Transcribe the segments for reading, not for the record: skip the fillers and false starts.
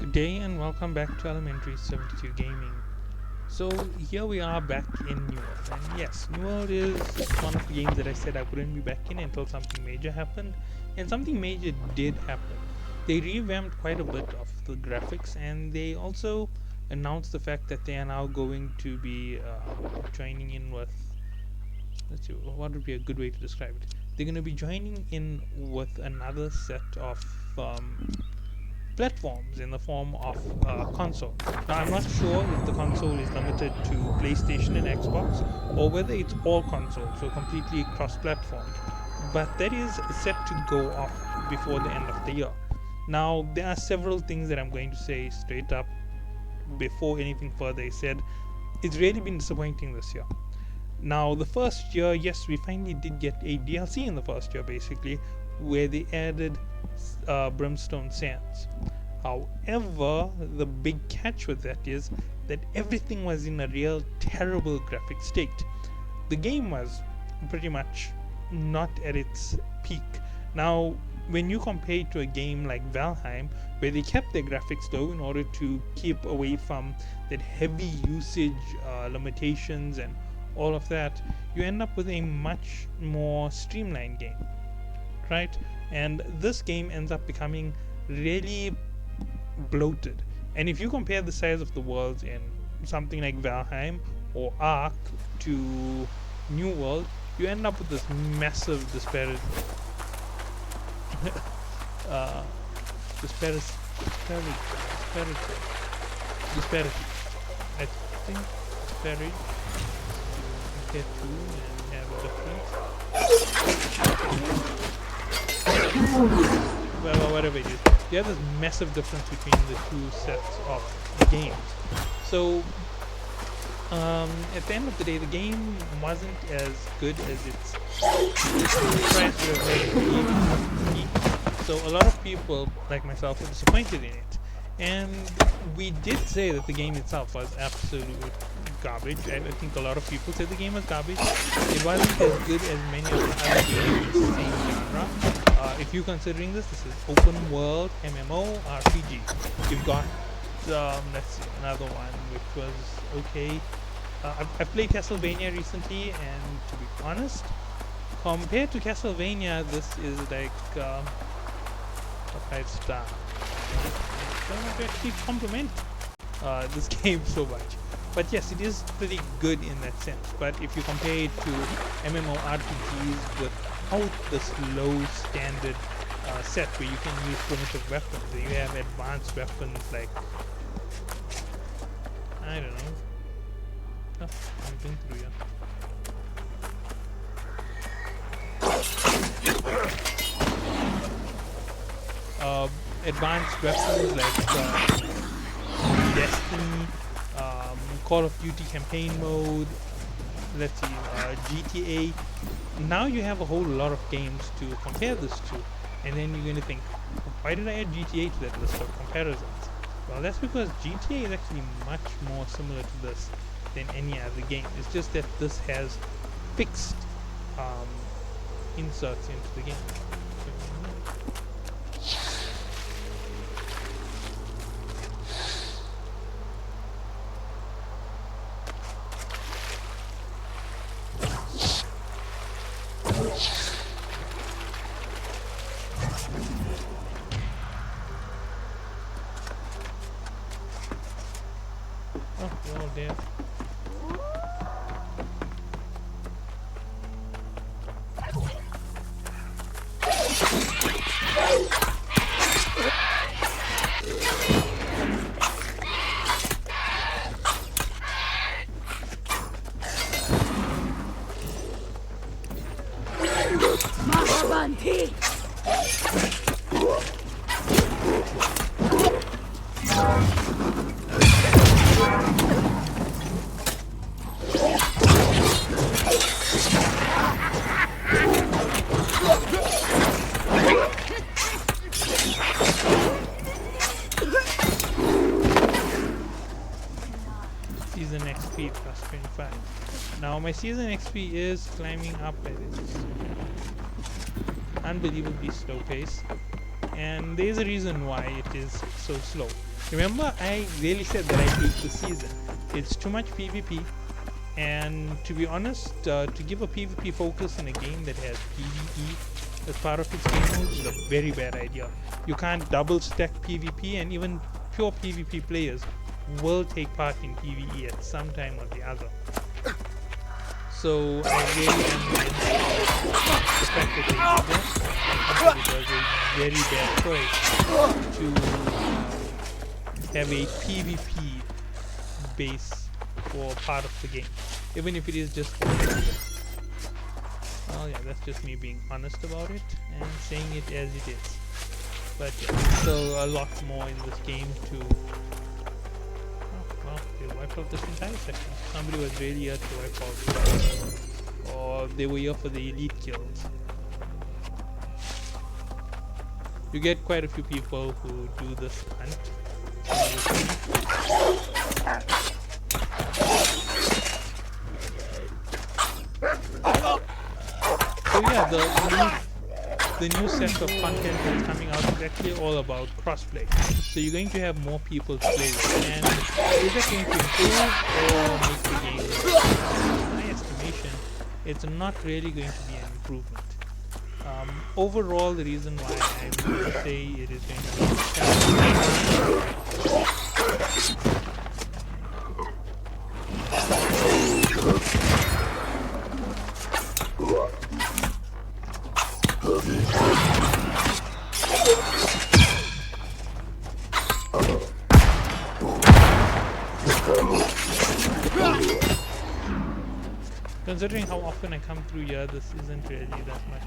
Good day and welcome back to Elementary 72 Gaming. So here we are back in New World, and yes, New World is one of the games that I said I wouldn't be back in until something major happened, and something major did happen. They revamped quite a bit of the graphics, and they also announced the fact that they are now going to be joining in with, let's see, what would be a good way to describe it? They're going to be joining in with another set of platforms in the form of console. Now, I'm not sure if the console is limited to PlayStation and Xbox or whether it's all console, so completely cross-platform. But that is set to go off before the end of the year. Now, there are several things that I'm going to say straight up before anything further is said. It's really been disappointing this year. Now, the first year, yes, we finally did get a DLC in the first year, basically, where they added Brimstone Sands. However, the big catch with that is that everything was in a real terrible graphic state. The game was pretty much not at its peak. Now, when you compare it to a game like Valheim, where they kept their graphics low in order to keep away from that heavy usage limitations and all of that, you end up with a much more streamlined game, right? And this game ends up becoming really bloated. And if you compare the size of the worlds in something like Valheim or Ark to New World, you end up with this massive disparity. Disparity. I think disparity. Get two and have a difference. Well, whatever it is, you have this massive difference between the two sets of games. So, at the end of the day, the game wasn't as good as its price would have made it be. So a lot of people, like myself, were disappointed in it. And we did say that the game itself was absolute garbage. I think a lot of people said the game was garbage. It wasn't as good as many of the other games in the same genre. If you're considering this is open world MMO RPG. You've got let's see, another one which was okay. I've played Castlevania recently, and to be honest, compared to Castlevania, this is like a 5-star. I don't want to actually compliment this game so much. But yes, it is pretty good in that sense. But if you compare it to MMORPGs without this low standard set where you can use primitive weapons, where you have advanced weapons like, I don't know. Oh, I'm going through here. Advanced weapons like Destiny, Call of Duty campaign mode, let's see, GTA. Now you have a whole lot of games to compare this to, and then you're going to think, why did I add GTA to that list of comparisons? Well, that's because GTA is actually much more similar to this than any other game. It's just that this has fixed inserts into the game. Oh, we're all dead. Mahabanti! Season XP plus 25. Now my season XP is climbing up at its unbelievably slow pace. and there's a reason why it is so slow. Remember, I really said that I hate the season. It's too much PvP, and to be honest, to give a PvP focus in a game that has PvE as part of its game mode is a very bad idea. You can't double stack PvP, and even pure PvP players will take part in PvE at some time or the other. So I really am against the fact that they did that. It was a very bad choice to have a PvP base for part of the game, even if it is just for the game. Well, yeah, that's just me being honest about it and saying it as it is. But yeah, there's still a lot more in this game to... Well, they wiped out this entire section. Somebody was really here to wipe out, or they were here for the elite kills. You get quite a few people who do this hunt. So yeah, the new set of content that's coming out is actually all about crossplay. So you're going to have more people to play with, and is that going to improve or make the game? In my estimation, it's not really going to be an improvement. Overall, the reason why I would say it is going to be considering how often I come through here, this isn't really that much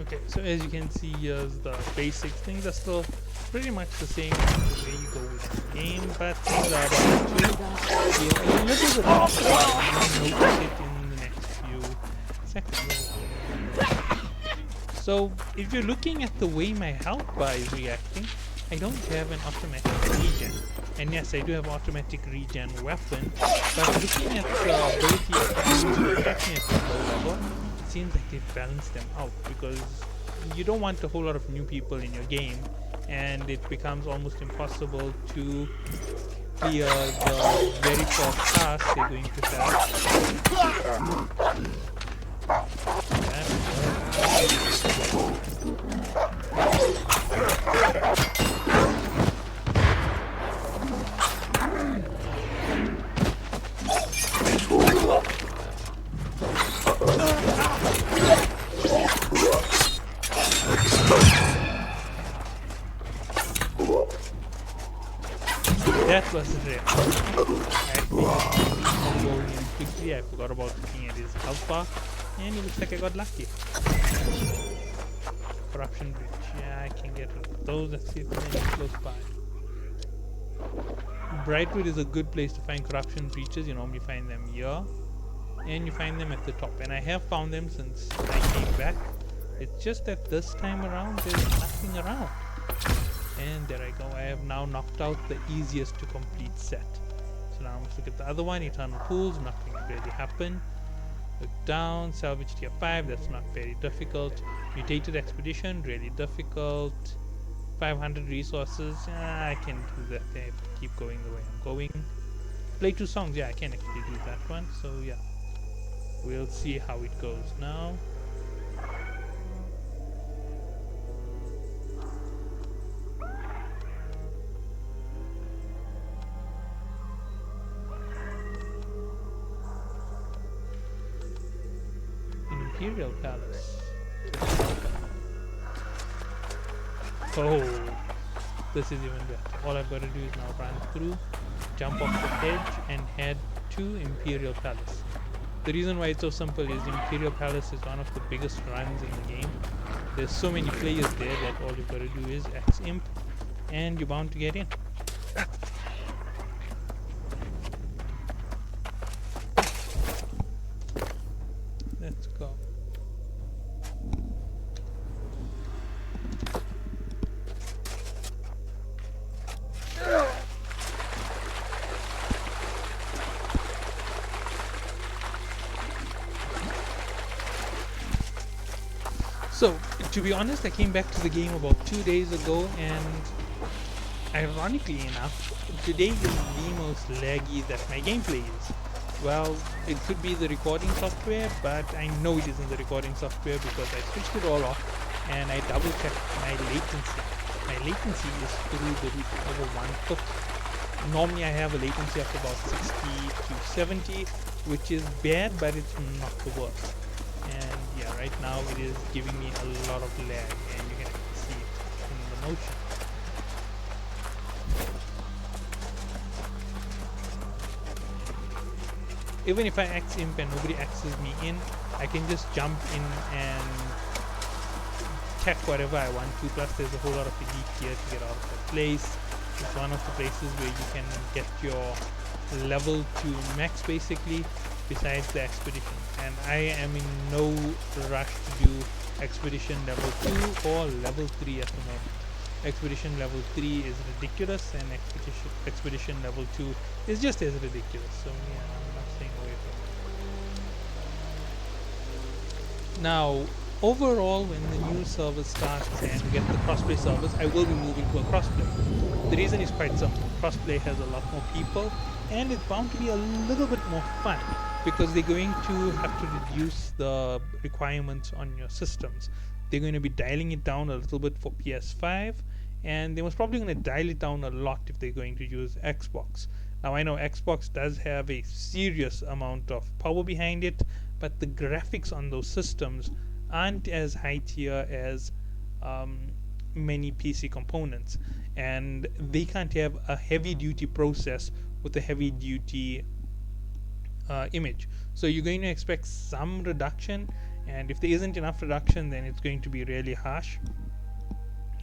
Okay, so as you can see, here's the basics. Things are still pretty much the same the way you go with the game, but things are about to feel a little bit different. You'll notice it in the next few seconds. So if you're looking at the way my health bar is reacting, I don't have an automatic regen. And yes, I do have automatic regen weapon, but looking at the ability of attacking at the low level, it seems like they've balanced them out, because you don't want a whole lot of new people in your game, and it becomes almost impossible to clear the very first task they're going to have. That was rare. Quickly, I forgot about looking at his health bar, and it looks like I got lucky. Corruption Breach. Yeah, I can get rid of those. Let's see if there's any close by. Brightwood is a good place to find corruption breaches. You normally find them here, and you find them at the top. And I have found them since I came back. It's just that this time around, there's nothing around. And there I go, I have now knocked out the easiest to complete set. So now let's look at the other one, Eternal Pools, nothing really happened. Look down, Salvage Tier 5, that's not very difficult. Mutated Expedition, really difficult. 500 resources, I can do that, I have to keep going the way I'm going. Play 2 songs, yeah, I can actually do that one, so yeah. We'll see how it goes now. Imperial Palace. Oh, this is even better. All I've got to do is now run through, jump off the edge, and head to Imperial Palace. The reason why it's so simple is Imperial Palace is one of the biggest runs in the game, There's so many players there that all you've got to do is X imp and you're bound to get in. Let's go. So, to be honest, I came back to the game about 2 days ago, and ironically enough, today is the most laggy that my gameplay is. Well, it could be the recording software, but I know it isn't the recording software because I switched it all off and I double checked my latency. My latency is through the roof, over 150. Normally I have a latency of about 60 to 70, which is bad, but it's not the worst. And yeah, right now it is giving me a lot of lag, and you can see it in the motion. Even if I X imp and nobody X's me in, I can just jump in and tech whatever I want to. Plus there's a whole lot of elite gear to get out of that place. It's one of the places where you can get your level to max basically, besides the expedition. And I am in no rush to do expedition level 2 or level 3 at the moment. Expedition level 3 is ridiculous, and expedition level 2 is just as ridiculous. So yeah, I'm not staying away from it. Now, overall, when the new server starts and we get the crossplay servers, I will be moving to a crossplay. The reason is quite simple. Crossplay has a lot more people, and it's bound to be a little bit more fun because they're going to have to reduce the requirements on your systems. They're going to be dialing it down a little bit for PS5, and they most probably going to dial it down a lot if they're going to use Xbox. Now I know Xbox does have a serious amount of power behind it, but the graphics on those systems aren't as high tier as many PC components, and they can't have a heavy duty process with a heavy duty image. So you're going to expect some reduction, and if there isn't enough reduction, then it's going to be really harsh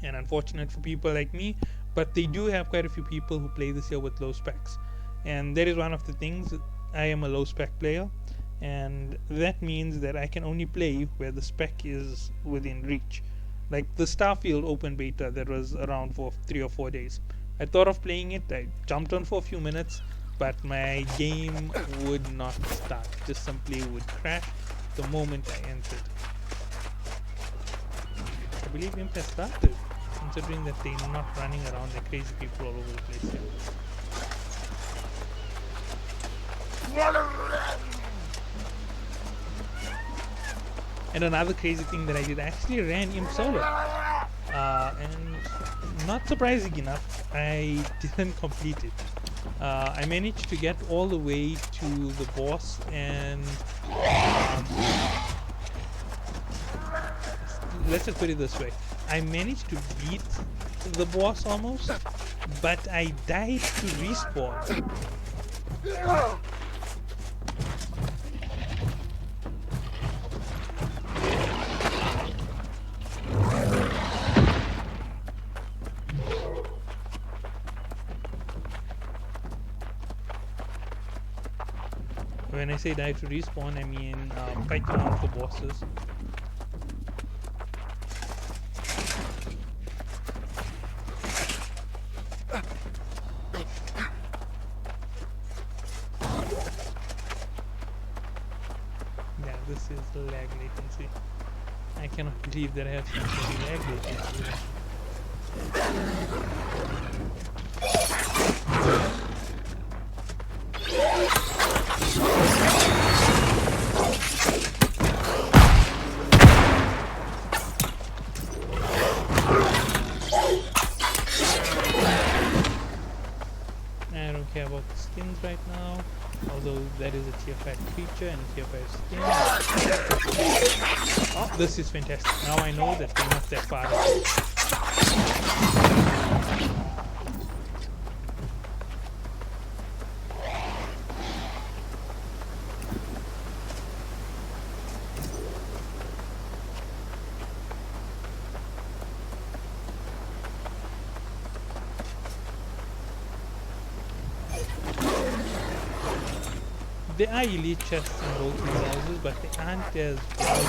and unfortunate for people like me. But they do have quite a few people who play this here with low specs, and that is one of the things. I am a low spec player, and that means that I can only play where the spec is within reach. Like the Starfield open beta that was around for 3 or 4 days, I thought of playing it. I jumped on for a few minutes, but my game would not start. Just simply would crash the moment I entered. I believe Imp has started, considering that they're not running around like crazy people all over the place here. And another crazy thing that I did, I actually ran Imp solo. And not surprising enough, I didn't complete it. I managed to get all the way to the boss, and let's just put it this way. I managed to beat the boss almost, but I died to respawn. When I say die to respawn, I mean fight around the bosses. Yeah, this is the lag latency. I cannot believe that I have such a lag latency. I don't care about the skins right now, although that is a tier 5 creature and a tier 5 skin. Oh, this is fantastic. Now I know that they're not that far away. There are elite chests in both these houses, but they aren't as well.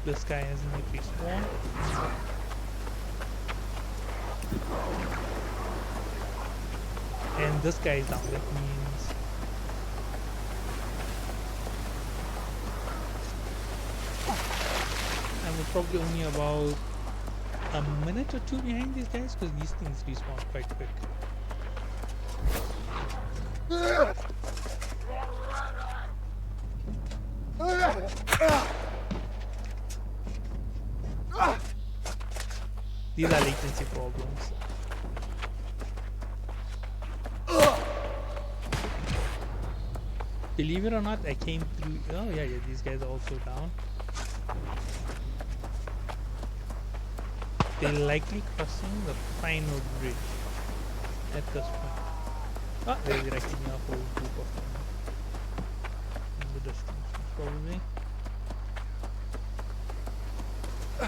This guy hasn't yet respawned. And this guy is down. That means I'm probably only about a minute or two behind these guys because these things respawn quite quick. These are latency problems. Believe it or not, I came through. Oh yeah, these guys are also down. They're likely crossing the final bridge at this point. Oh, they're directing a whole group of them in the distance, probably. I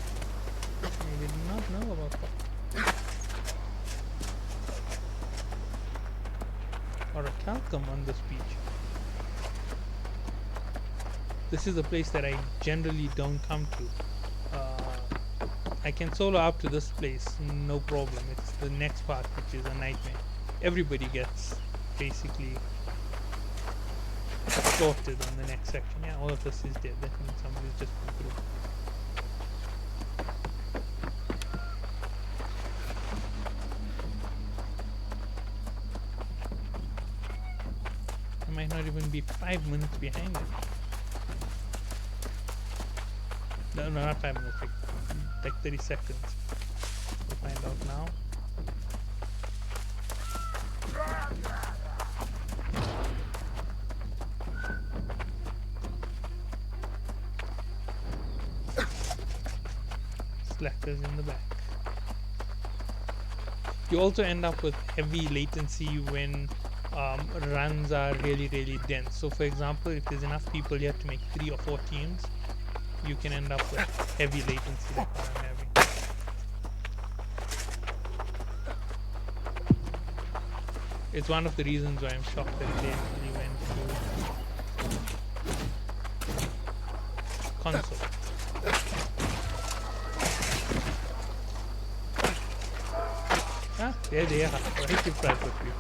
did not know about that. Or a Calcum on this beach. This is a place that I generally don't come to. I can solo up to this place, no problem. It's the next part which is a nightmare. Everybody gets basically slaughtered in the next section. Yeah, all of this is dead. That means somebody's just been through. I might not even be 5 minutes behind it. No, not 5 minutes, like 30 seconds. We'll find out now. Slackers in the back. You also end up with heavy latency when runs are really dense. So for example, if there's enough people you have to make 3 or 4 teams, you can end up with heavy latency like what I'm having. It's one of the reasons why I'm shocked that they actually went to console. Ah, there they are. Right in front of you.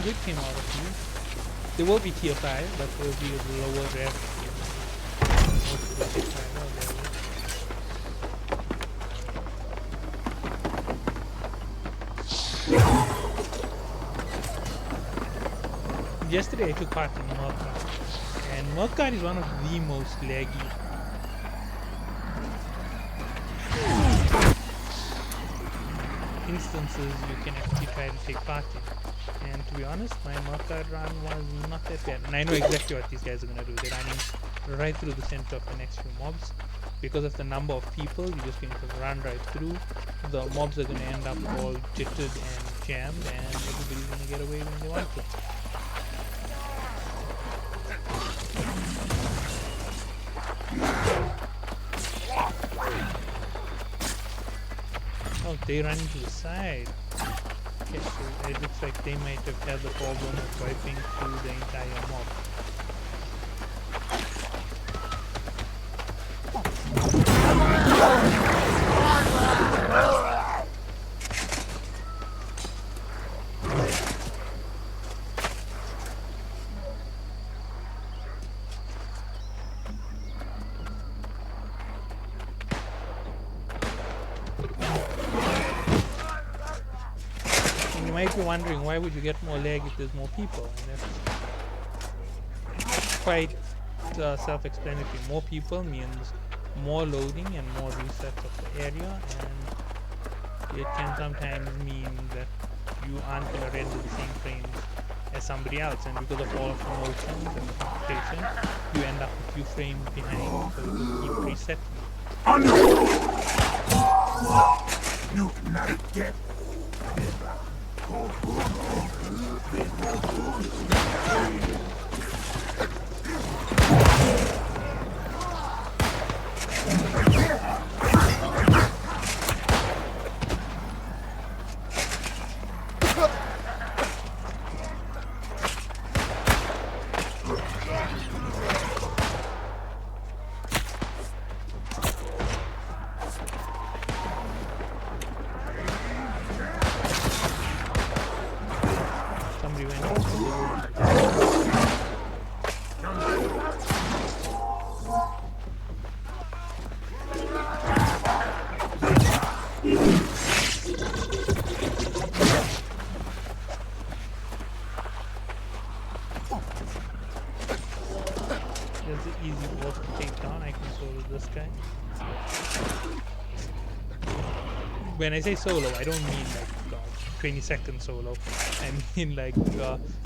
Good came out of you. There will be tier 5, but there will be a lower rarity. Yesterday I took part in Murkard, and Murkard is one of the most laggy instances you can actually try to take part in. And to be honest, my Murkard run was not that bad. And I know exactly what these guys are going to do. They're running right through the center of the next few mobs. Because of the number of people, you're just going to run right through. The mobs are going to end up all jittered and jammed, and everybody's going to get away when they want to. Oh, they run to the side. Okay, so it looks like they might have had the problem of wiping through the entire mob. And you might be wondering, why would you get more lag if there's more people? And that's quite self-explanatory. More people means more loading and more resets of the area, and it can sometimes mean that you aren't going to render the same frames as somebody else, and because of all of the motions and the computation, you end up a few frames behind, so you keep resetting. Somebody went off the There's an easy boss to take down. I can solo this guy. When I say solo, I don't mean like 20-second solo. I mean like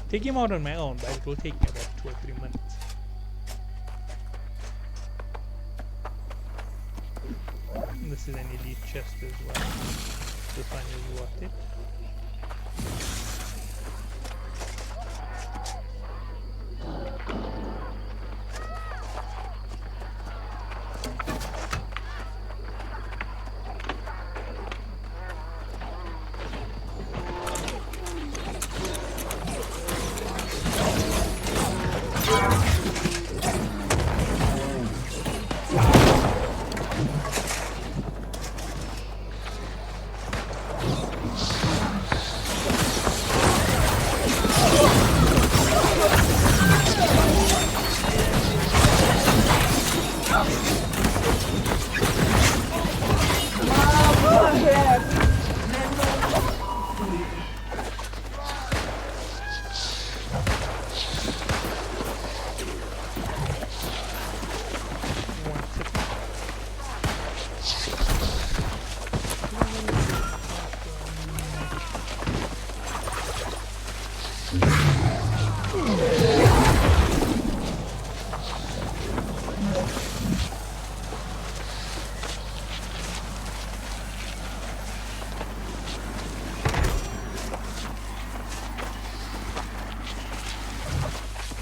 take him out on my own, but it will take me about 2 or 3 minutes. And this is an elite chest as well. This one is worth it.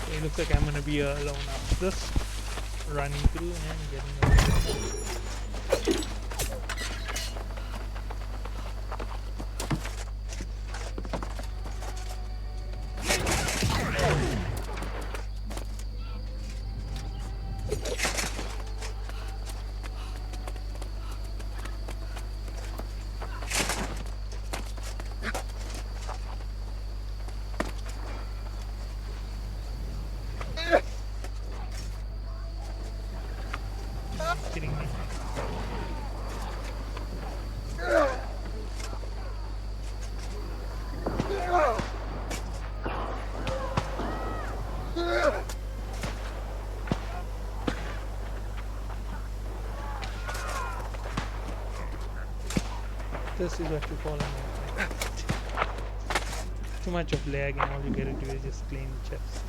It looks like I'm gonna be alone after this, running through and getting everything. Kidding me. This is what you call a lag. Too much of lag, and all you gotta do is just clean the chest.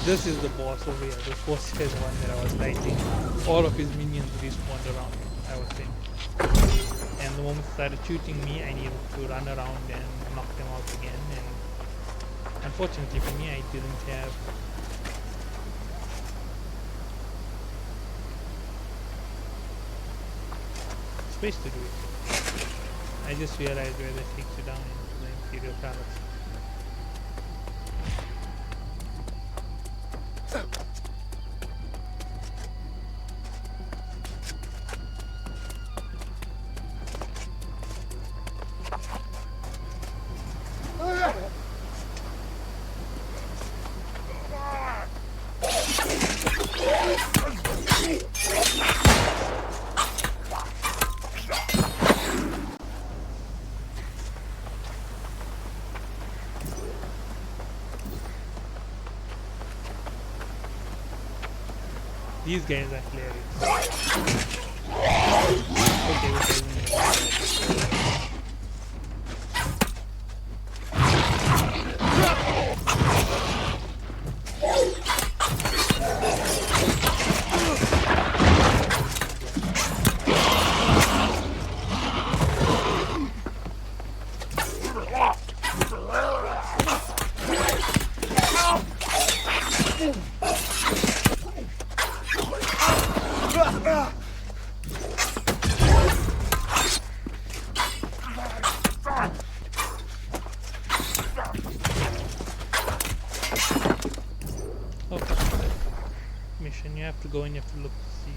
This is the boss over here. This boss is the one that I was fighting. All of his minions respawned around him, I was saying. And the moment he started shooting me, I needed to run around and knock them out again. And unfortunately for me, I didn't have space to do it. I just realized where that takes you down into the Imperial Palace. These guys are hilarious. Okay, okay. Mission, you have to go and you have to look to see.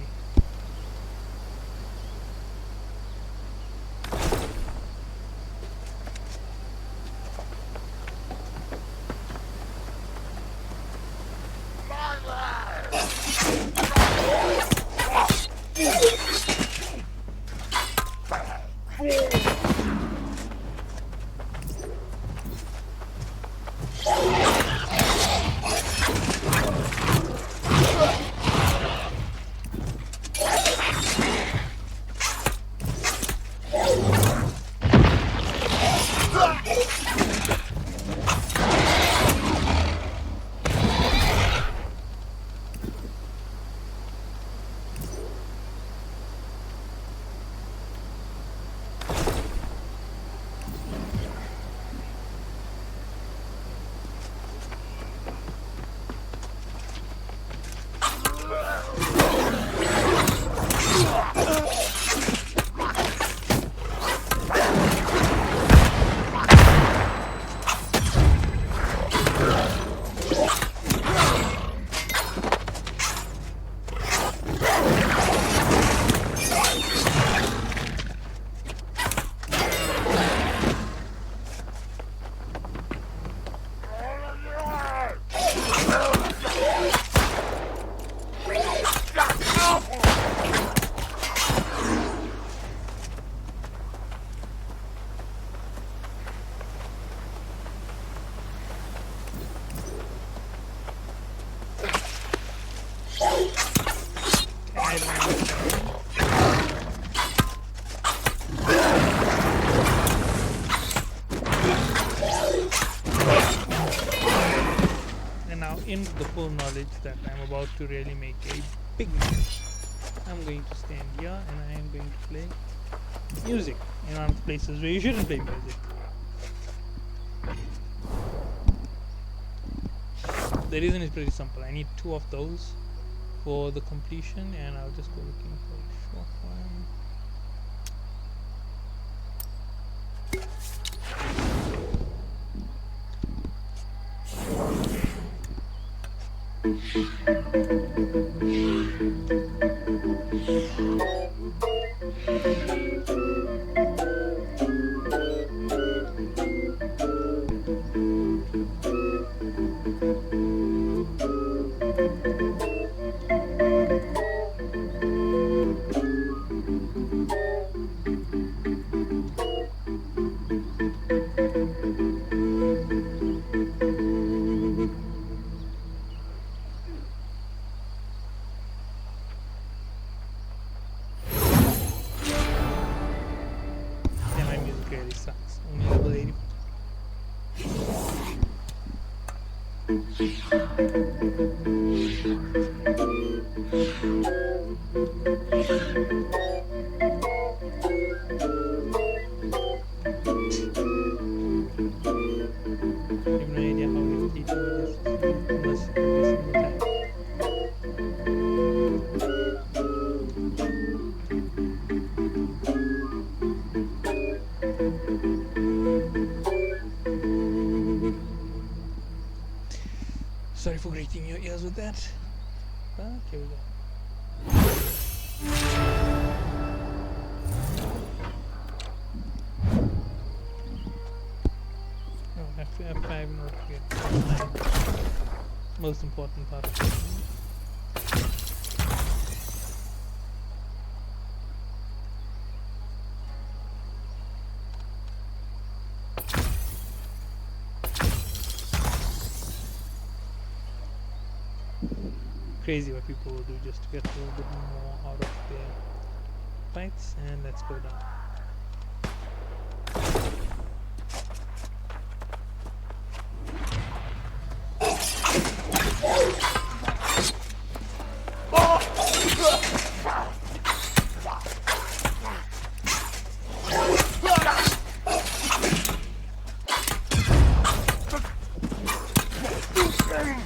In the full knowledge that I'm about to really make a big mistake, I'm going to stand here and I am going to play music in one of the places where you shouldn't play music. The reason is pretty simple. I need 2 of those for the completion, and I'll just go looking for a short one. Sorry for grating your ears with that. But here we go. Oh, I have to have 5 notes here. Most important part of it. crazy what people will do just to get a little bit more out of their fights. And let's go down.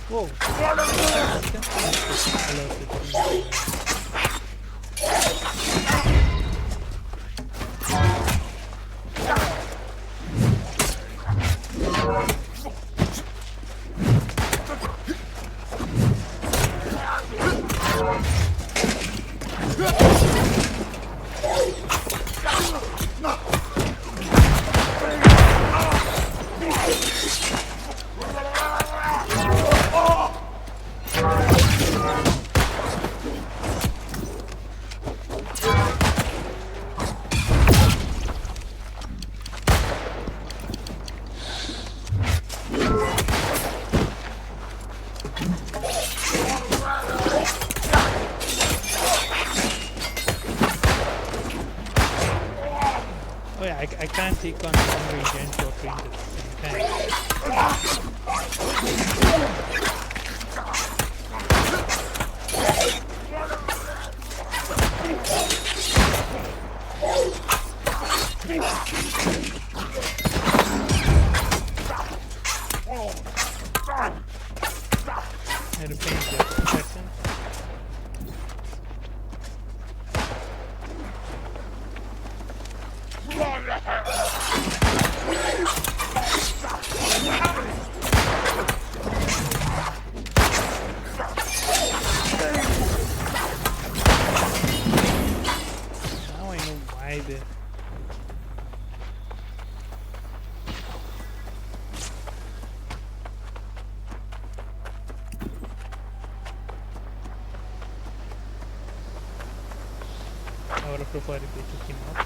Whoa! Oh yeah, I can't take on long range and short range at the same time. I had to finish that section. Now I know why the I would have preferred if they took him out.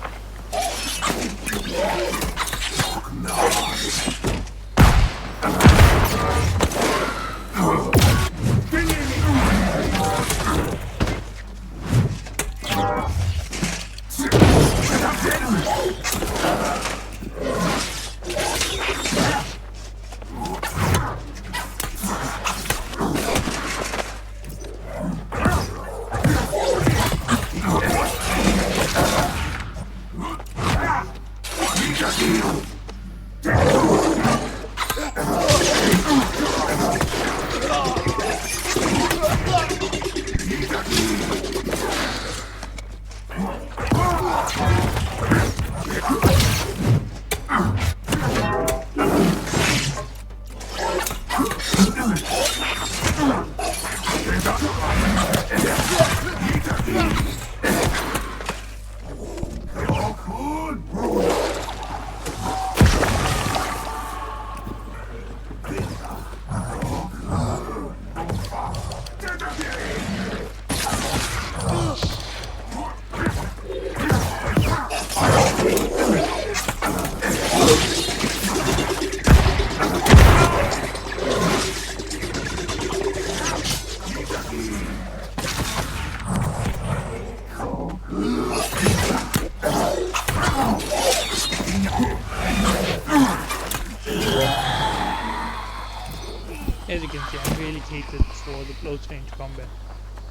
As you can see, I'm really catered for the close range combat,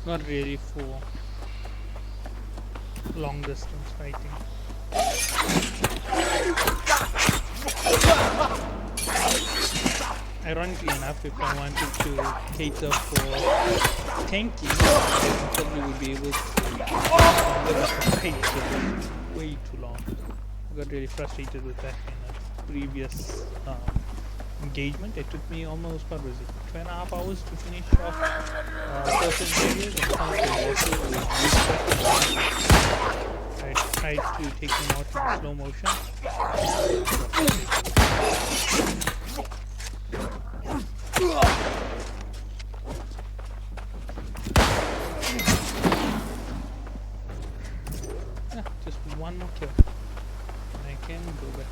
not really for long distance fighting. Ironically enough, if I wanted to cater for tanking, I probably would be able to combat the fight, but it's way too long. I got really frustrated with that in a previous engagement. It took me almost, what was it, 2.5 hours to finish off certain areas, and some of the water was I tried to take him out in slow motion. Just one more kill. I can go back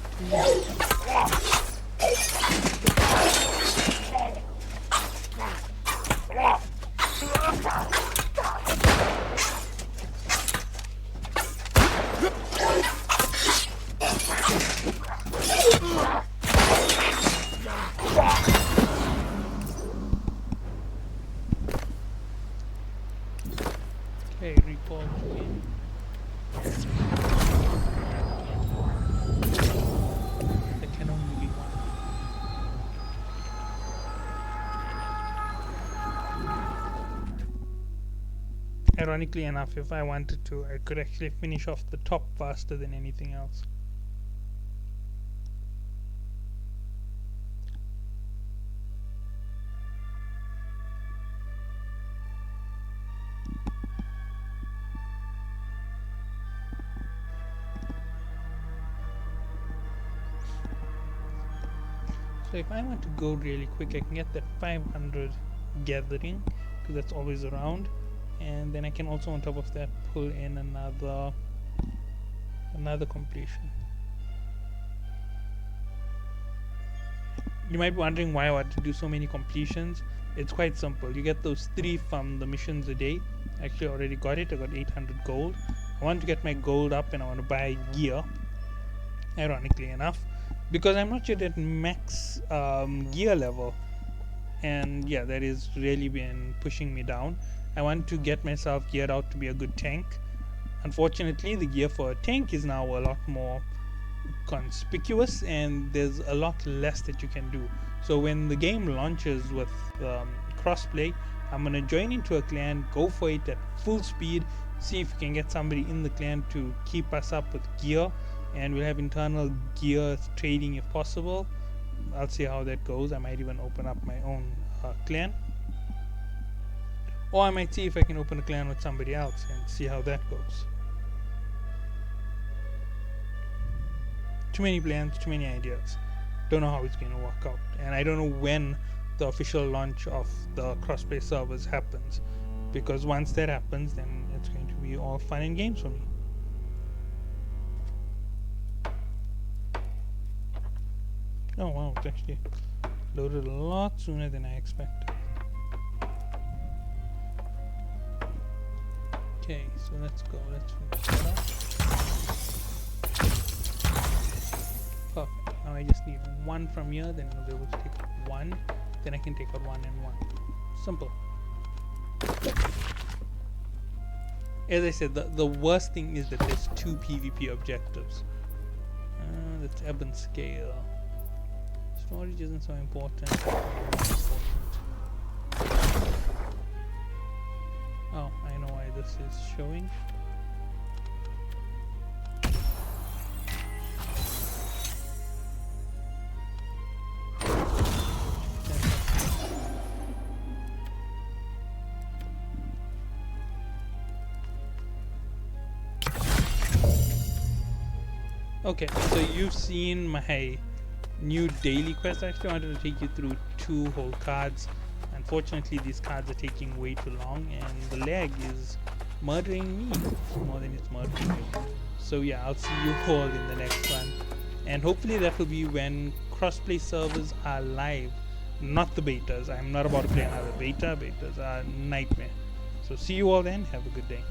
to Okay, recall to game. There can only be one. Ironically enough, if I wanted to, I could actually finish off the top faster than anything else. So if I want to go really quick, I can get that 500 gathering, because that's always around, and then I can also on top of that pull in another completion. You might be wondering why I want to do so many completions. It's quite simple. You get those 3 from the missions a day. Actually, I already got it. I got 800 gold. I want to get my gold up and I want to buy gear, ironically enough, because I'm not yet at max gear level, and yeah, that is really been pushing me down. I want to get myself geared out to be a good tank. Unfortunately, the gear for a tank is now a lot more conspicuous and there's a lot less that you can do. So when the game launches with crossplay, I'm gonna join into a clan, go for it at full speed, see if we can get somebody in the clan to keep us up with gear, and we'll have internal gear trading if possible. I'll see how that goes. I might even open up my own clan, or I might see if I can open a clan with somebody else and see how that goes. Too many plans, too many ideas. Don't know how it's going to work out, and I don't know when the official launch of the crossplay servers happens, because once that happens, then it's going to be all fun and games for me. Oh wow, it's actually loaded a lot sooner than I expected. Okay, so let's go. Let's finish that up. Perfect. Now I just need 1 from here, then I'll be able to take out 1. Then I can take out 1 and 1. Simple. As I said, the worst thing is that there's 2 PvP objectives. That's ebb and scale. Storage isn't so important. Oh, I know why this is showing. Okay, so you've seen my new daily quest. I actually wanted to take you through 2 whole cards. Unfortunately, these cards are taking way too long and the lag is murdering me more than it's murdering you. So yeah, I'll see you all in the next one, and hopefully that will be when crossplay servers are live, not the betas. I'm not about to play another beta. Betas are a nightmare. So see you all then. Have a good day.